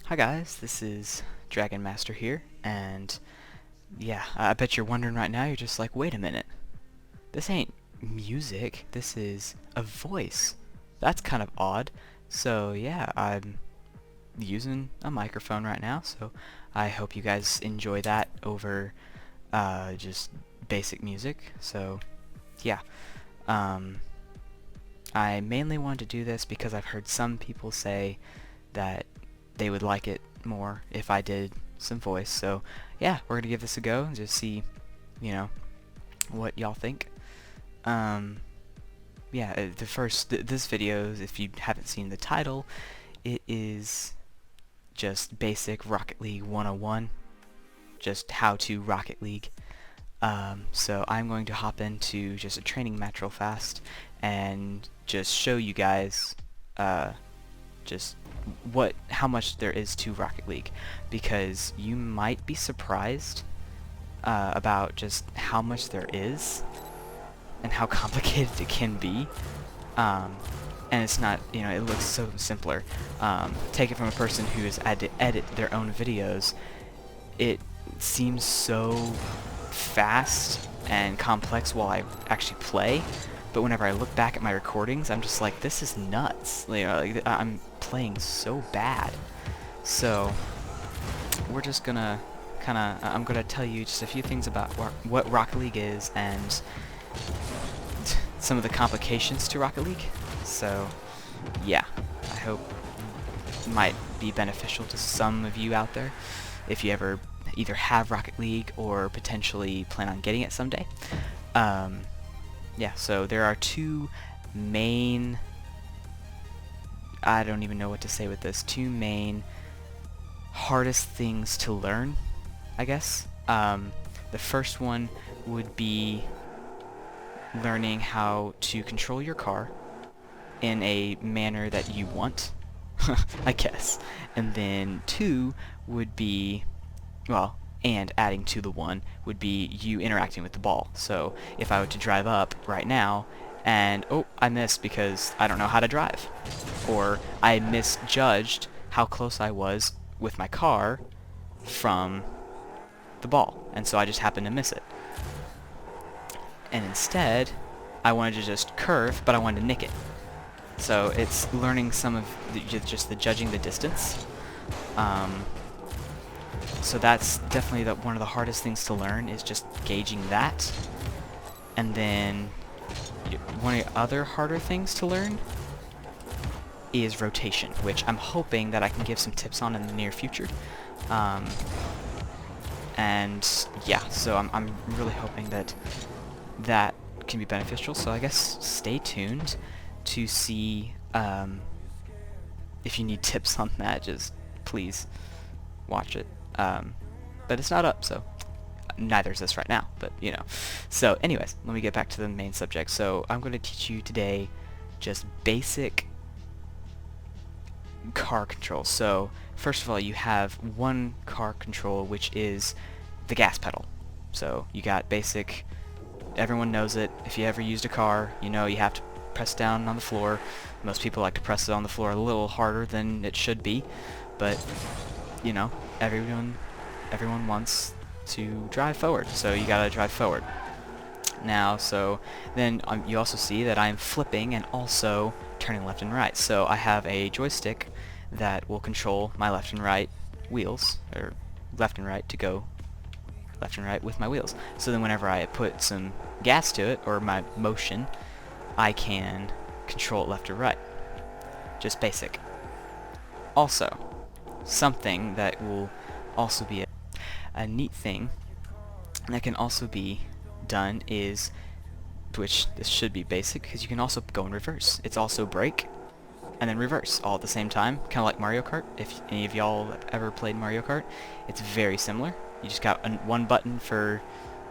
Hi guys, this is Dragon Master here, and yeah, I bet you're wondering right now, you're just like, wait a minute, this ain't music, this is a voice. That's kind of odd. So yeah, I'm using a microphone right now, so I hope you guys enjoy that over just basic music. So yeah, um, I mainly wanted to do this because I've heard some people say that they would like it more if I did some voice. So yeah, we're gonna give this a go and just see, you know, what y'all think. Um, yeah, this video, if you haven't seen the title, it is just basic Rocket League 101, just how to Rocket League. So I'm going to hop into just a training match real fast and just show you guys just how much there is to Rocket League, because you might be surprised about just how much there is and how complicated it can be. And it's not, it looks so simpler. Take it from a person who has had to edit their own videos. It seems so fast and complex while I actually play, but whenever I look back at my recordings, I'm just like, this is nuts. I'm playing so bad. So we're just gonna I'm gonna tell you just a few things about what Rocket League is and some of the complications to Rocket League. So yeah, I hope it might be beneficial to some of you out there if you ever either have Rocket League or potentially plan on getting it someday. Yeah, so there are two main, I don't even know what to say with this, two main hardest things to learn, I guess. The first one would be learning how to control your car in a manner that you want, I guess. And then two would be, well, and adding to the one would be you interacting with the ball. So if I were to drive up right now and, oh, I missed because I don't know how to drive, or I misjudged how close I was with my car from the ball, and so I just happened to miss it. And instead, I wanted to just curve, but I wanted to nick it. So it's learning some of just the judging the distance. So that's definitely one of the hardest things to learn, is just gauging that. And then one of the other harder things to learn is rotation, which I'm hoping that I can give some tips on in the near future. And yeah, so I'm really hoping that can be beneficial. So I guess stay tuned to see if you need tips on that. Just please watch it. But it's not up, so neither is this right now, but So anyways, let me get back to the main subject. So I'm going to teach you today just basic car control. So first of all, you have one car control, which is the gas pedal. So you got basic, everyone knows it. If you ever used a car, you know you have to press down on the floor. Most people like to press it on the floor a little harder than it should be, but everyone wants to drive forward, so you gotta drive forward. Now, so then you also see that I'm flipping and also turning left and right. So I have a joystick that will control my left and right wheels, or left and right to go left and right with my wheels. So then whenever I put some gas to it, or my motion, I can control it left or right. Just basic. Also, something that will also be a neat thing that can also be done is, which this should be basic, because you can also go in reverse. It's also brake and then reverse all at the same time, kind of like Mario Kart. If any of y'all have ever played Mario Kart, it's very similar. You just got one button for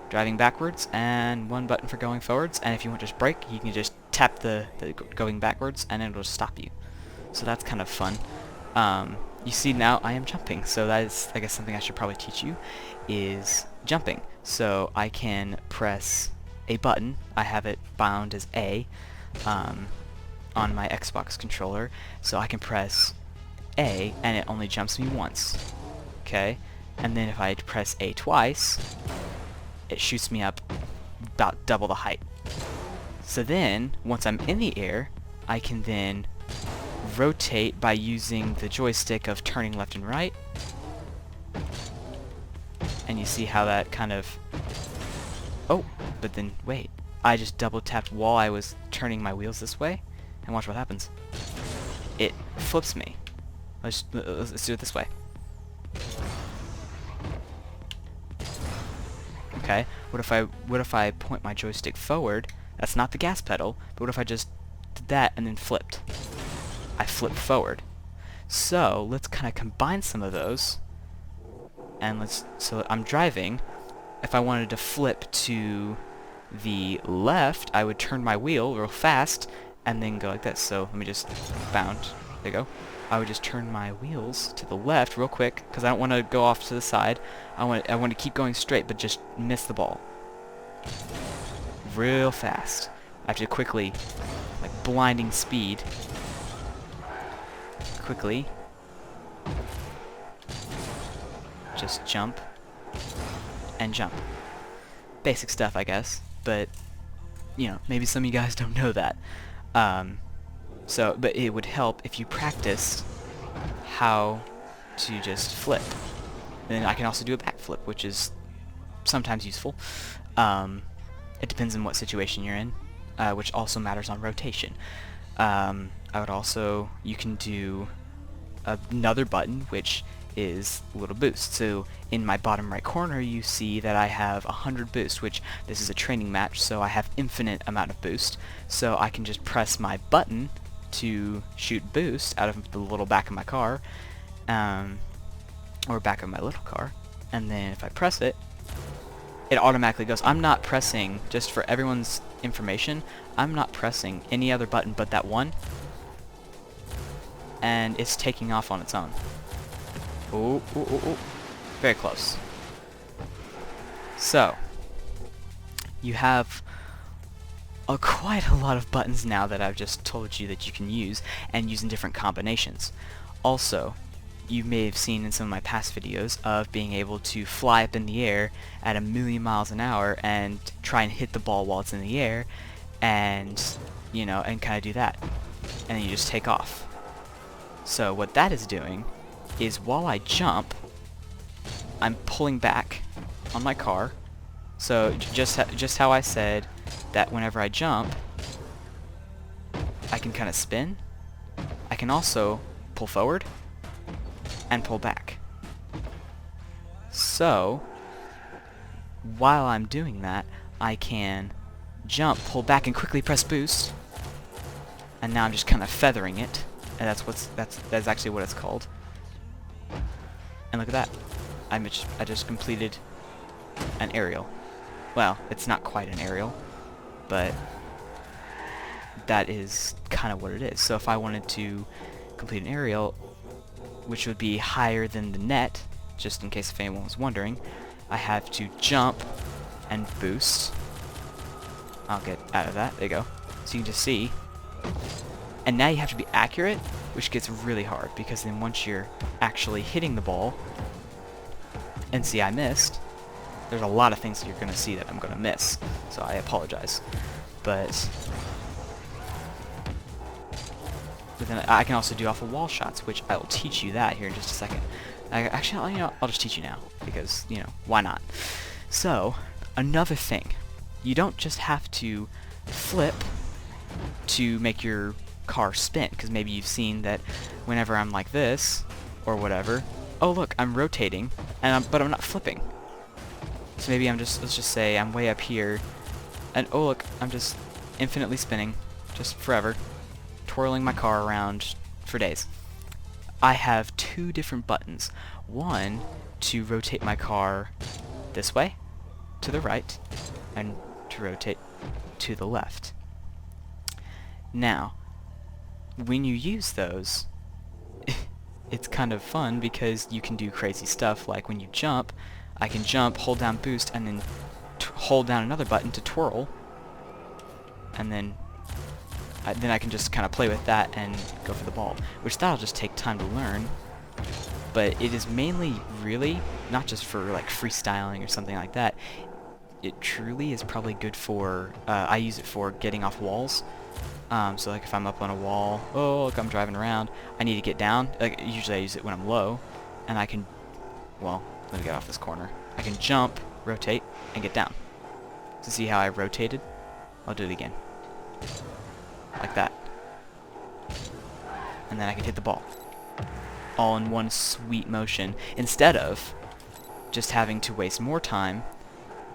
driving backwards and one button for going forwards, and if you want to just brake, you can just tap the going backwards and it'll just stop you. So that's kind of fun. You see now I am jumping, so that is, I guess, something I should probably teach you, is jumping. So I can press a button, I have it bound as A, on my Xbox controller, so I can press A, and it only jumps me once. Okay? And then if I press A twice, it shoots me up about double the height. So then, once I'm in the air, I can then rotate by using the joystick of turning left and right. And you see how that kind of... Oh, but then, wait. I just double tapped while I was turning my wheels this way, and watch what happens. It flips me. Let's do it this way. Okay, what if I point my joystick forward? That's not the gas pedal, but what if I just did that and then flipped? I flipped forward. So let's kind of combine some of those, and so I'm driving. If I wanted to flip to the left, I would turn my wheel real fast and then go like this. So let me just bound. There you go. I would just turn my wheels to the left real quick because I don't want to go off to the side. I want to keep going straight, but just miss the ball real fast. I have to quickly, like blinding speed, quickly just jump and jump. Basic stuff, I guess, but you know, maybe some of you guys don't know that. But it would help if you practiced how to just flip. Then I can also do a backflip, which is sometimes useful. It depends on what situation you're in, which also matters on rotation. You can do another button, which is a little boost. So in my bottom right corner you see that I have 100 boost, which this is a training match, so I have infinite amount of boost. So I can just press my button to shoot boost out of the little back of my car, or back of my little car, and then if I press it, it automatically goes. I'm not pressing, just for everyone's information, I'm not pressing any other button but that one, and it's taking off on its own. Ooh, ooh, ooh, ooh. Very close. So, you have quite a lot of buttons now that I've just told you that you can use, and use in different combinations. Also, you may have seen in some of my past videos of being able to fly up in the air at 1,000,000 miles an hour and try and hit the ball while it's in the air, and, you know, and kind of do that. And then you just take off. So what that is doing is while I jump, I'm pulling back on my car. So just how I said that whenever I jump, I can kind of spin. I can also pull forward and pull back. So while I'm doing that, I can jump, pull back, and quickly press boost. And now I'm just kind of feathering it, and that's actually what it's called. And look at that. I just completed an aerial. Well, it's not quite an aerial, but that is kind of what it is. So if I wanted to complete an aerial, which would be higher than the net, just in case if anyone was wondering, I have to jump and boost. I'll get out of that. There you go. So you can just see. And now you have to be accurate, which gets really hard, because then once you're actually hitting the ball, and see I missed, there's a lot of things that you're going to see that I'm going to miss, so I apologize. But then I can also do off of wall shots, which I will teach you that here in just a second. Actually, I'll just teach you now, because, why not? So, another thing, you don't just have to flip to make your car spin, because maybe you've seen that whenever I'm like this, or whatever, oh look, I'm rotating, but I'm not flipping. So maybe let's just say I'm way up here, and oh look, I'm just infinitely spinning, just forever, twirling my car around for days. I have two different buttons. One to rotate my car this way, to the right, and to rotate to the left. Now, when you use those, it's kind of fun because you can do crazy stuff, like when you jump, I can jump, hold down boost, and then hold down another button to twirl, and then then I can just kind of play with that and go for the ball, which that'll just take time to learn. But it is mainly really not just for like freestyling or something like that. It truly is probably good for, I use it for getting off walls. So like if I'm up on a wall, oh look, I'm driving around, I need to get down. Like usually I use it when I'm low, and I can, well, let me get off this corner. I can jump, rotate, and get down. So see how I rotated? I'll do it again. Like that. And then I can hit the ball. All in one sweet motion, instead of just having to waste more time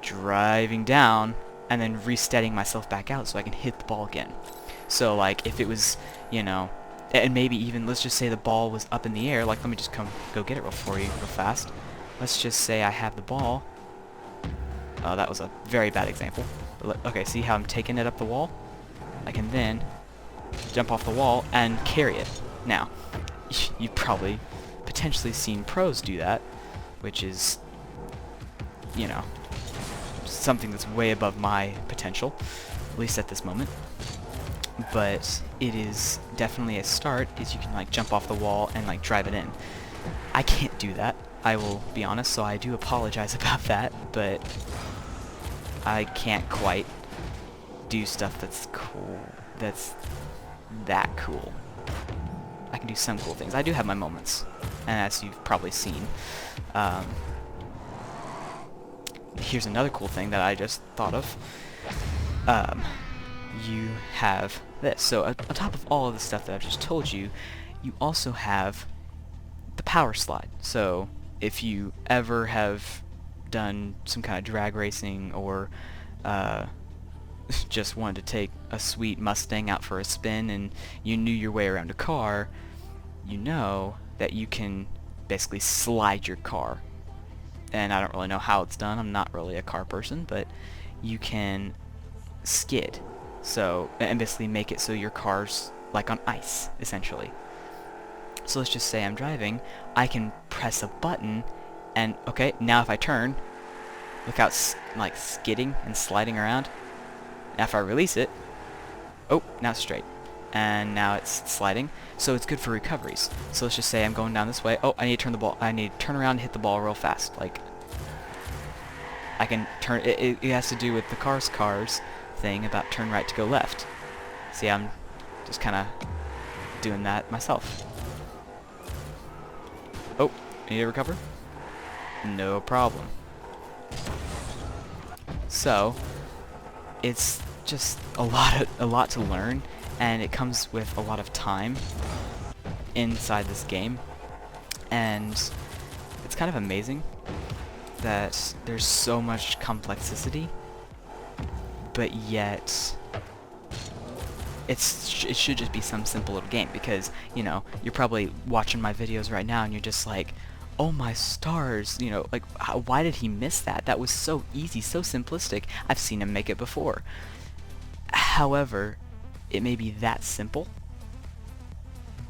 driving down and then resetting myself back out so I can hit the ball again. So like if it was, you know, and maybe even, let's just say the ball was up in the air, like let me just go get it for you real fast. Let's just say I have the ball. Oh, that was a very bad example. Okay, see how I'm taking it up the wall? I can then jump off the wall and carry it. Now, you've probably potentially seen pros do that, which is, you know, something that's way above my potential, at least at this moment. But it is definitely a start, is you can like jump off the wall and like drive it in. I can't do that, I will be honest, so I do apologize about that, but I can't quite do stuff that's cool, that's that cool. I can do some cool things. I do have my moments, and as you've probably seen. Here's another cool thing that I just thought of. You have this. So on top of all of the stuff that I've just told you, you also have the power slide. So if you ever have done some kind of drag racing or just wanted to take a sweet Mustang out for a spin and you knew your way around a car, you know that you can basically slide your car. And I don't really know how it's done, I'm not really a car person, but you can skid. So, and basically make it so your car's like on ice, essentially. So let's just say I'm driving, I can press a button, and okay, now if I turn, look how it's like skidding and sliding around. Now if I release it, oh, now it's straight. And now it's sliding, so it's good for recoveries. So let's just say I'm going down this way. Oh, I need to turn the ball. I need to turn around and hit the ball real fast. Like I can turn. It has to do with the cars thing about turn right to go left. See, I'm just kind of doing that myself. Oh, I need to recover. No problem. So it's just a lot to learn. And it comes with a lot of time inside this game, and it's kind of amazing that there's so much complexity, but yet it should just be some simple little game, because, you know, you're probably watching my videos right now and you're just like, oh my stars, you know, like, why did he miss that? That was so easy, so simplistic. I've seen him make it before. However, it may be that simple,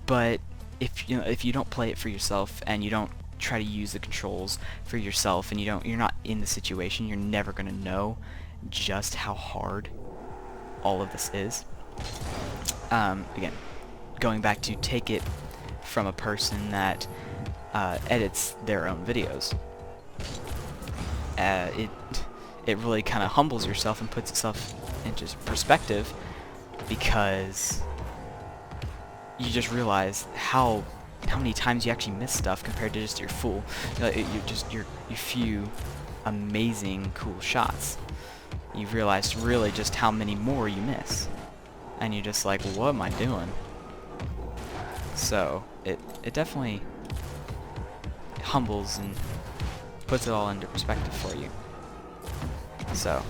but if you don't play it for yourself and you don't try to use the controls for yourself and you're not in the situation, you're never gonna know just how hard all of this is. Again, going back to take it from a person that edits their own videos, it really kind of humbles yourself and puts itself into perspective, because you just realize how many times you actually miss stuff compared to just your your few amazing cool shots. You realize really just how many more you miss, and you're just like, what am I doing? So it definitely humbles and puts it all into perspective for you. So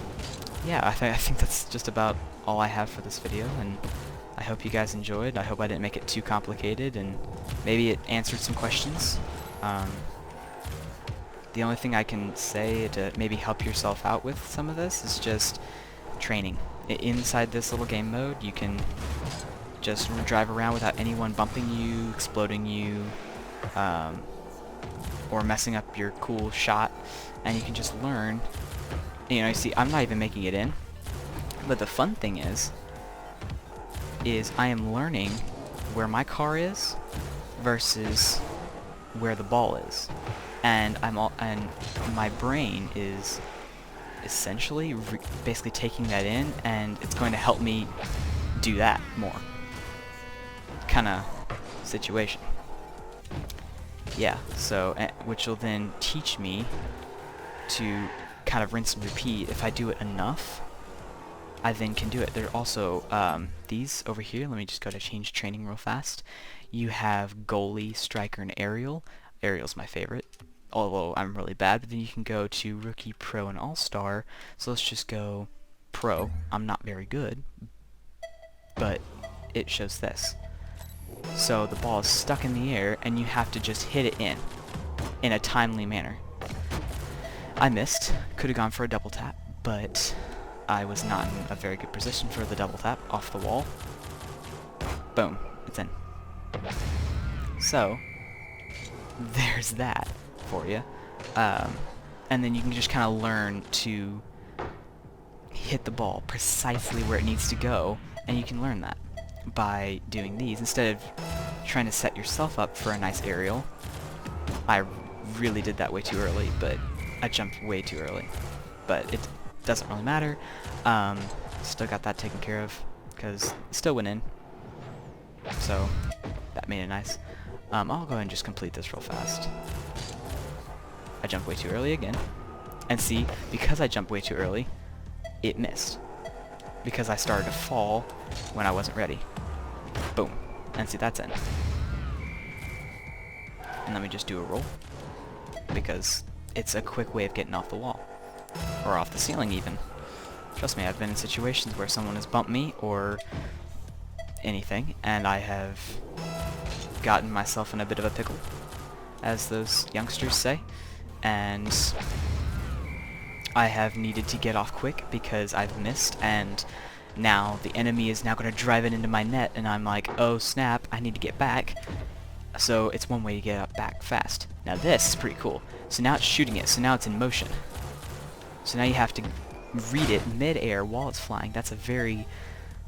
yeah, I think that's just about all I have for this video, and I hope you guys enjoyed. I hope I didn't make it too complicated, and maybe it answered some questions. The only thing I can say to maybe help yourself out with some of this is just training. Inside this little game mode, you can just drive around without anyone bumping you, exploding you, or messing up your cool shot, and you can just learn. You know, you see, I'm not even making it in, but the fun thing is is I am learning where my car is versus where the ball is, and and my brain is essentially basically taking that in, and it's going to help me do that more kind of situation. Yeah, so which will then teach me to kind of rinse and repeat. If I do it enough, I then can do it. There are also these over here. Let me just go to change training real fast. You have goalie, striker, and aerial. Aerial's my favorite, although I'm really bad. But then you can go to rookie, pro, and all-star. So let's just go pro. I'm not very good, but it shows this. So the ball is stuck in the air, and you have to just hit it in a timely manner. I missed. Could have gone for a double tap, but I was not in a very good position for the double tap off the wall. Boom. It's in. So, there's that for you. And then you can just kind of learn to hit the ball precisely where it needs to go, and you can learn that by doing these. Instead of trying to set yourself up for a nice aerial, I really did that way too early, but I jumped way too early. But it doesn't really matter. Still got that taken care of, because it still went in. So, that made it nice. I'll go ahead and just complete this real fast. I jumped way too early again. And see, because I jumped way too early, it missed. Because I started to fall when I wasn't ready. Boom. And see, that's in. And let me just do a roll, because it's a quick way of getting off the wall. Or off the ceiling, even. Trust me, I've been in situations where someone has bumped me, or anything, and I have gotten myself in a bit of a pickle, as those youngsters say, and I have needed to get off quick because I've missed, and now the enemy is now going to drive it into my net, and I'm like, oh snap, I need to get back. So it's one way to get back fast. Now this is pretty cool. So now it's shooting it, so now it's in motion. So now you have to read it mid-air while it's flying. That's a very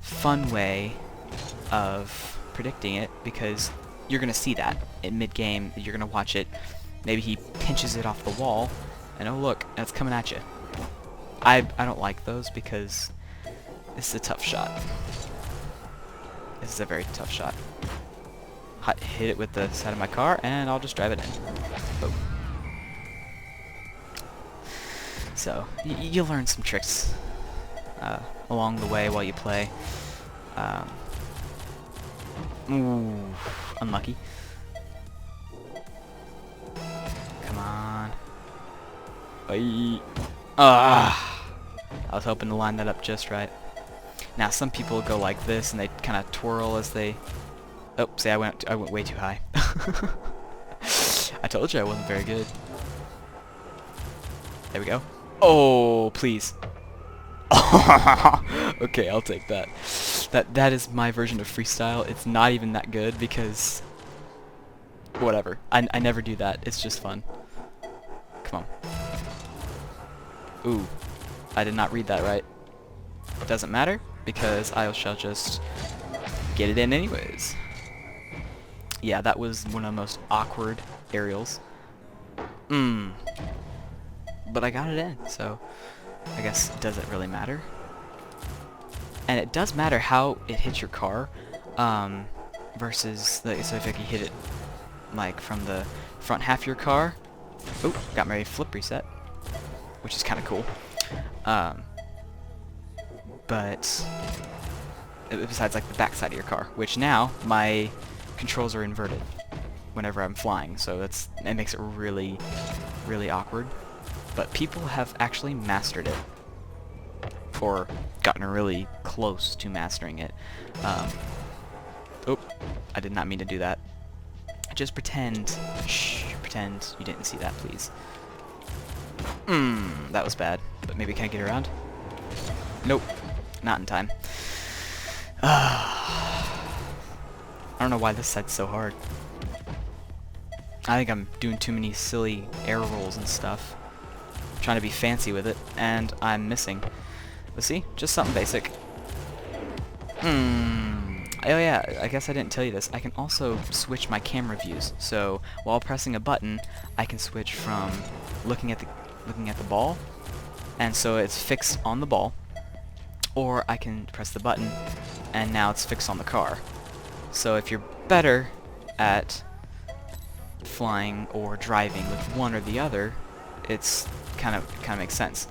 fun way of predicting it, because you're going to see that in mid-game. You're going to watch it. Maybe he pinches it off the wall, and oh look, that's coming at you. I don't like those, because this is a tough shot. This is a very tough shot. Hit it with the side of my car, and I'll just drive it in. Boom. So, you'll learn some tricks along the way while you play. Ooh, unlucky. Come on. I was hoping to line that up just right. Now, some people go like this, and they kind of twirl as they... Oh, see, I went way too high. I told you I wasn't very good. There we go. Oh, please. Okay, I'll take that. That is my version of freestyle. It's not even that good, because whatever. I never do that. It's just fun. Come on. Ooh, I did not read that right. Doesn't matter, because I shall just get it in anyways. Yeah, that was one of the most awkward aerials. But I got it in, so I guess it doesn't really matter. And it does matter how it hits your car, versus the, so if you hit it like from the front half of your car. Oop, got my flip reset, which is kind of cool. But besides like the back side of your car, which now my controls are inverted whenever I'm flying, so it makes it really, really awkward. But people have actually mastered it, or gotten really close to mastering it. Oh, I did not mean to do that. Just pretend, pretend you didn't see that, please. That was bad, but maybe can I get around? Nope, not in time. I don't know why this side's so hard. I think I'm doing too many silly air rolls and stuff. Trying to be fancy with it, and I'm missing. But see, just something basic. Oh yeah, I guess I didn't tell you this. I can also switch my camera views. So while pressing a button, I can switch from looking at the ball, and so it's fixed on the ball, or I can press the button, and now it's fixed on the car. So if you're better at flying or driving with one or the other, it's kind of makes sense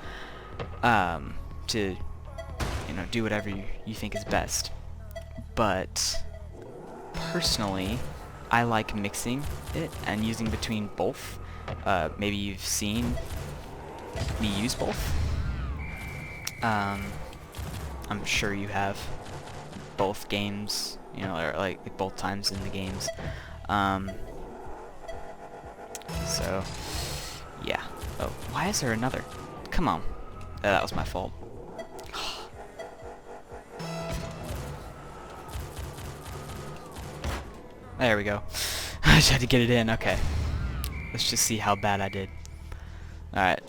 to do whatever you think is best. But personally, I like mixing it and using between both. Maybe you've seen me use both. I'm sure you have both games, or like both times in the games. So, yeah. Oh, why is there another? Come on. That was my fault. There we go. I just had to get it in. Okay. Let's just see how bad I did. Alright.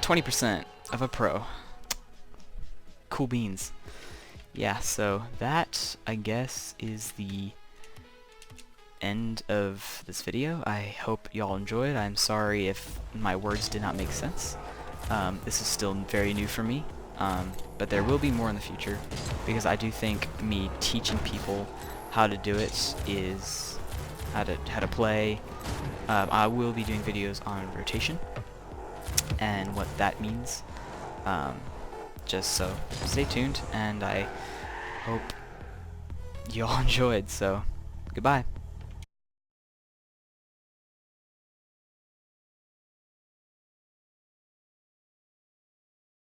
20% of a pro. Cool beans. Yeah, so that, I guess, is the end of this video. I hope y'all enjoyed. I'm sorry if my words did not make sense. This is still very new for me, but there will be more in the future, because I do think me teaching people how to do it is how to play. I will be doing videos on rotation and what that means. Just so stay tuned, and I hope y'all enjoyed. So goodbye.